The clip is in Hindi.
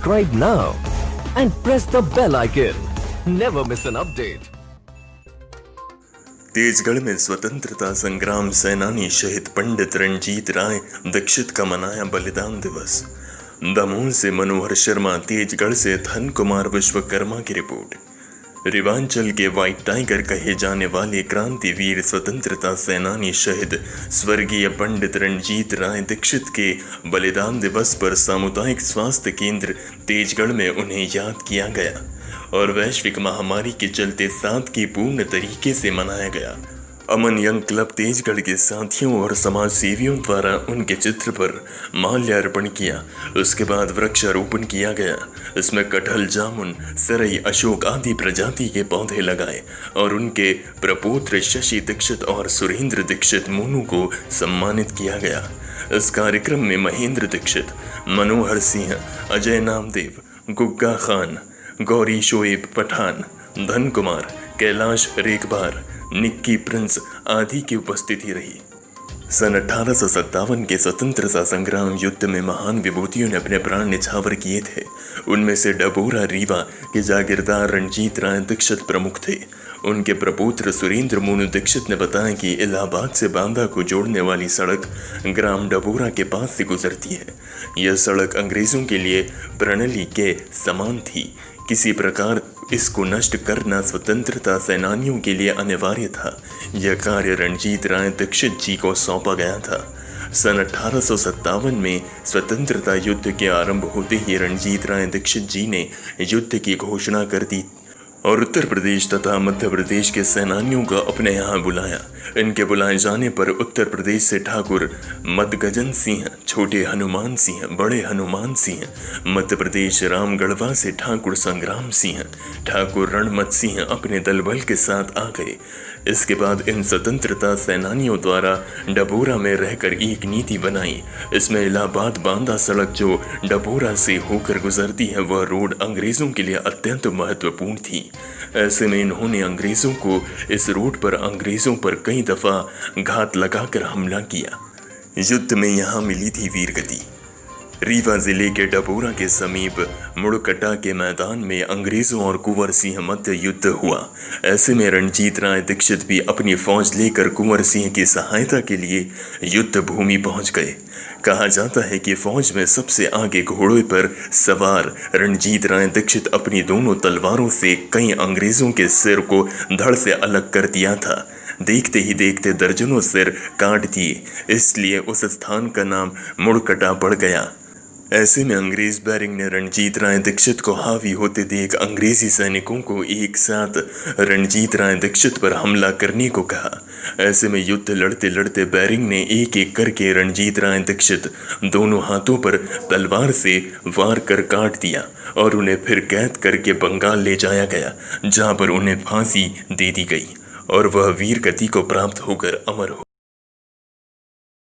Subscribe now and press the bell icon. Never miss an update. Tejgarh में स्वतंत्रता संग्राम सेनानी शहीद पंडित रणजीत राय दीक्षित का मनाया बलिदान दिवस। दमोह से मनोहर शर्मा, तेजगढ़ से धन कुमार विश्वकर्मा की रिपोर्ट। रिवांचल के व्हाइट टाइगर कहे जाने वाले क्रांतिवीर स्वतंत्रता सेनानी शहीद स्वर्गीय पंडित रणजीत राय दीक्षित के बलिदान दिवस पर सामुदायिक स्वास्थ्य केंद्र तेजगढ़ में उन्हें याद किया गया और वैश्विक महामारी के चलते सादगी पूर्ण तरीके से मनाया गया। अमन यंग क्लब तेजगढ़ के साथियों और समाज सेवियों द्वारा उनके चित्र पर माल्यार्पण किया। उसके बाद वृक्षारोपण किया गया। इसमें कटहल, जामुन, सरई, अशोक आदि प्रजाति के पौधे लगाए और उनके प्रपौत्र शशि दीक्षित और सुरेंद्र दीक्षित मोनू को सम्मानित किया गया। इस कार्यक्रम में महेंद्र दीक्षित, मनोहर सिंह, अजय नामदेव, गुग्गा खान, गौरी शोएब पठान, धन कुमार, कैलाश रेखबार, निक्की प्रिंस आदि की उपस्थिति रही। सन 1857 के स्वतंत्रता संग्राम युद्ध में महान विभूतियों ने अपने प्राण न्यौछावर किए थे। उनमें से डबोरा रीवा के जागीरदार रणजीत राय दीक्षित प्रमुख थे। उनके प्रपौत्र सुरेंद्र मोनू दीक्षित ने बताया कि इलाहाबाद से बांदा को जोड़ने वाली सड़क ग्राम डबोरा के पास से गुजरती है। यह सड़क अंग्रेजों के लिए प्रणाली के समान थी। किसी प्रकार इसको नष्ट करना स्वतंत्रता सेनानियों के लिए अनिवार्य था। यह कार्य रणजीत राय दीक्षित जी को सौंपा गया था। सन 1857 में स्वतंत्रता युद्ध के आरंभ होते ही रणजीत राय दीक्षित जी ने युद्ध की घोषणा कर दी और उत्तर प्रदेश तथा मध्य प्रदेश के सेनानियों को अपने यहाँ बुलाया। इनके बुलाए जाने पर उत्तर प्रदेश से ठाकुर मदगजन सिंह, छोटे हनुमान सिंह, बड़े हनुमान सिंह, मध्य प्रदेश रामगढ़वा से ठाकुर संग्राम सिंह, ठाकुर रणमत सिंह अपने दल बल के साथ आ गए। इसके बाद इन स्वतंत्रता सेनानियों द्वारा डबोरा में रहकर एक नीति बनाई। इसमें इलाहाबाद बांदा सड़क जो डबोरा से होकर गुजरती है, वह रोड अंग्रेजों के लिए अत्यंत महत्वपूर्ण थी। ऐसे में इन्होंने अंग्रेजों को इस रोड पर अंग्रेजों पर कई दफा घात लगाकर हमला किया। युद्ध में यहाँ मिली थी वीरगति। रीवा जिले के डबोरा के समीप मुड़कटा के मैदान में अंग्रेजों और कुंवर सिंह मध्य युद्ध हुआ। ऐसे में रणजीत राय दीक्षित भी अपनी फौज लेकर कुंवर सिंह की सहायता के लिए युद्ध भूमि पहुंच गए। कहा जाता है कि फौज में सबसे आगे घोड़े पर सवार रणजीत राय दीक्षित अपनी दोनों तलवारों से कई अंग्रेजों के सिर को धड़ से अलग कर दिया था। देखते ही देखते दर्जनों सिर काट दिए, इसलिए उस स्थान का नाम मुड़कटा पड़ गया। ऐसे में अंग्रेज बैरिंग ने रणजीत राय दीक्षित को हावी होते देख अंग्रेजी सैनिकों को एक साथ रणजीत राय दीक्षित पर हमला करने को कहा। ऐसे में युद्ध लड़ते लड़ते बैरिंग ने एक एक करके रणजीत राय दीक्षित दोनों हाथों पर तलवार से वार कर काट दिया और उन्हें फिर कैद करके बंगाल ले जाया गया, जहां पर उन्हें फांसी दे दी गई और वह वीर गति को प्राप्त होकर अमर हो